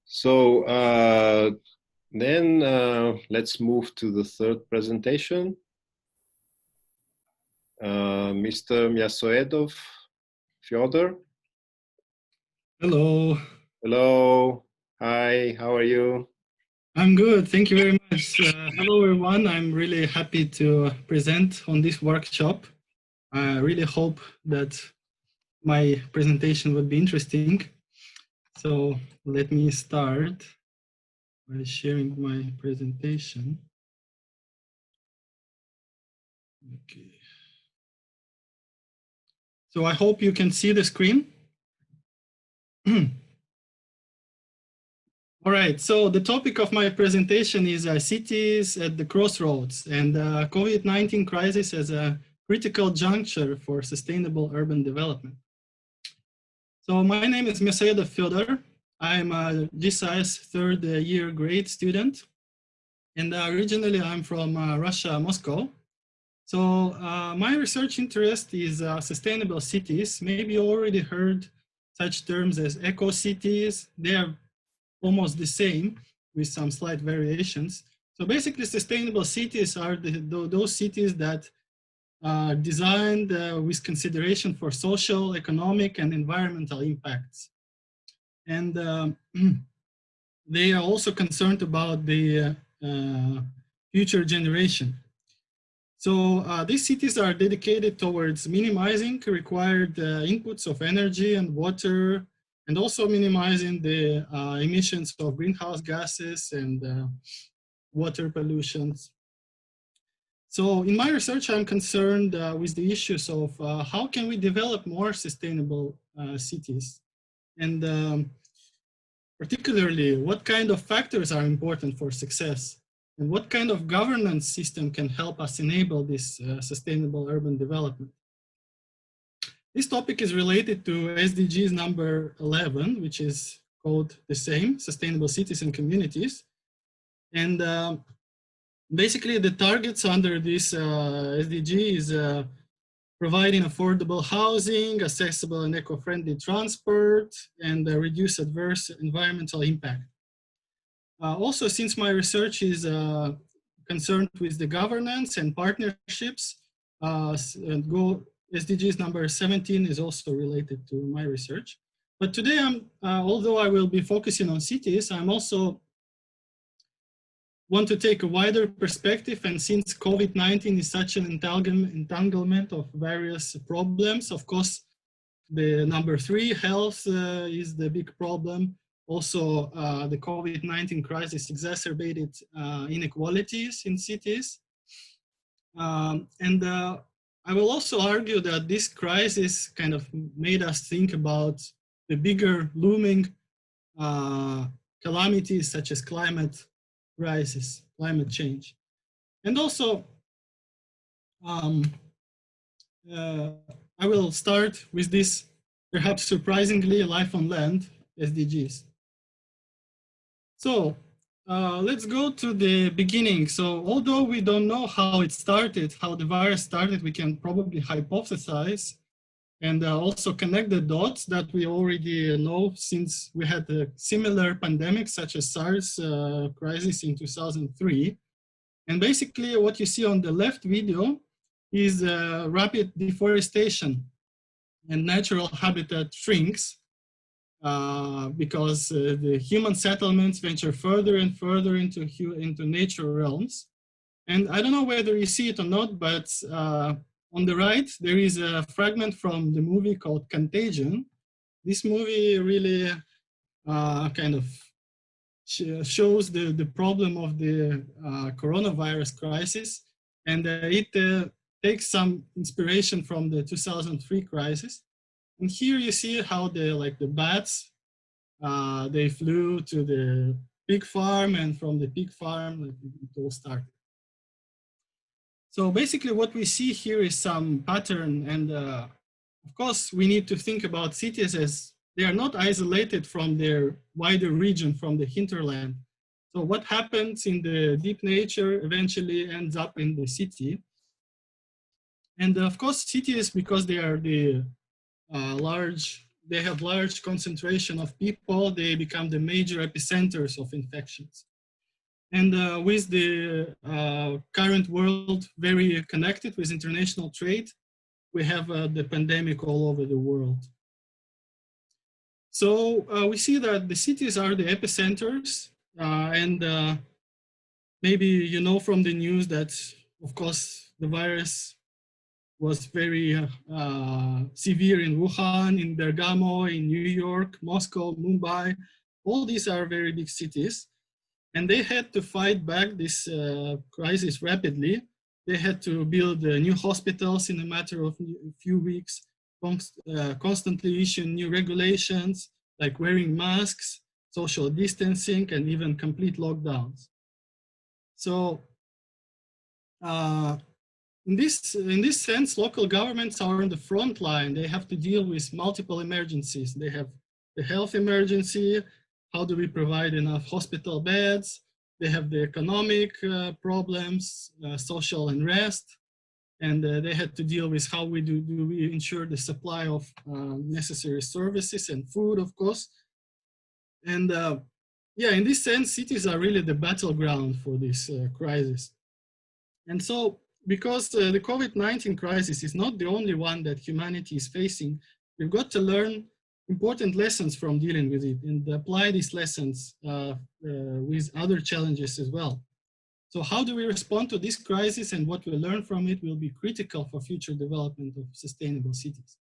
So then let's move to the third presentation. Mr. Myasoedov Fedor. Hello. Hello. Hi, how are you? I'm good. Thank you very much. Hello, everyone. I'm really happy to present on this workshop. I really hope that my presentation would be interesting. So let me start by sharing my presentation. Okay. So I hope you can see the screen. All right, so the topic of my presentation is cities at the crossroads and COVID-19 crisis as a critical juncture for sustainable urban development. So my name is Myasoedov Fedor. I'm a GSAIS third year grade student. And originally I'm from Russia, Moscow. So my research interest is sustainable cities. Maybe you already heard such terms as eco-cities. They are almost the same with some slight variations. So basically sustainable cities are those cities that are designed with consideration for social, economic, and environmental impacts. And they are also concerned about the future generation. So these cities are dedicated towards minimizing required inputs of energy and water, and also minimizing the emissions of greenhouse gases and water pollutions. So in my research, I'm concerned with the issues of how can we develop more sustainable cities? And particularly, what kind of factors are important for success? And what kind of governance system can help us enable this sustainable urban development? This topic is related to SDGs number 11, which is called the same, Sustainable Cities and Communities. And basically the targets under this SDG is providing affordable housing, accessible and eco-friendly transport, and reduce adverse environmental impact. Also, since my research is concerned with the governance and partnerships, SDGs number 17 is also related to my research. But today, although I will be focusing on cities, I'm also want to take a wider perspective. And since COVID-19 is such an entanglement of various problems, of course, the number 3, health, is the big problem. Also, the COVID-19 crisis exacerbated inequalities in cities. I will also argue that this crisis kind of made us think about the bigger looming calamities such as climate crisis, climate change. And also, I will start with this, perhaps surprisingly, life on land, SDGs. So let's go to the beginning. So although we don't know how it started, how the virus started, we can probably hypothesize and also connect the dots that we already know since we had a similar pandemic such as SARS crisis in 2003. And basically what you see on the left video is rapid deforestation and natural habitat shrinks because the human settlements venture further and further into nature realms. And I don't know whether you see it or not, but on the right, there is a fragment from the movie called Contagion. This movie really kind of shows the problem of the coronavirus crisis. And it takes some inspiration from the 2003 crisis. And here you see how the bats, they flew to the pig farm, and from the pig farm, it all started. So basically what we see here is some pattern, and of course we need to think about cities as they are not isolated from their wider region, from the hinterland. So what happens in the deep nature eventually ends up in the city. And of course cities, because they are the large they have large concentration of people, they become the major epicenters of infections. And with the current world very connected with international trade, we have the pandemic all over the world. So we see that the cities are the epicenters, and maybe you know from the news that, of course, the virus was very severe in Wuhan, in Bergamo, in New York, Moscow, Mumbai. All these are very big cities. And they had to fight back this crisis rapidly. They had to build new hospitals in a matter of a few weeks, constantly issue new regulations like wearing masks, social distancing, and even complete lockdowns. So in this sense, local governments are on the front line. They have to deal with multiple emergencies. They have the health emergency. How do we provide enough hospital beds? They have the economic problems, social unrest, and they had to deal with how we do we ensure the supply of necessary services and food, of course. And yeah, in this sense, cities are really the battleground for this crisis. And so, because the COVID-19 crisis is not the only one that humanity is facing, we've got to learn important lessons from dealing with it and apply these lessons with other challenges as well. So how do we respond to this crisis, and what we learn from it will be critical for future development of sustainable cities.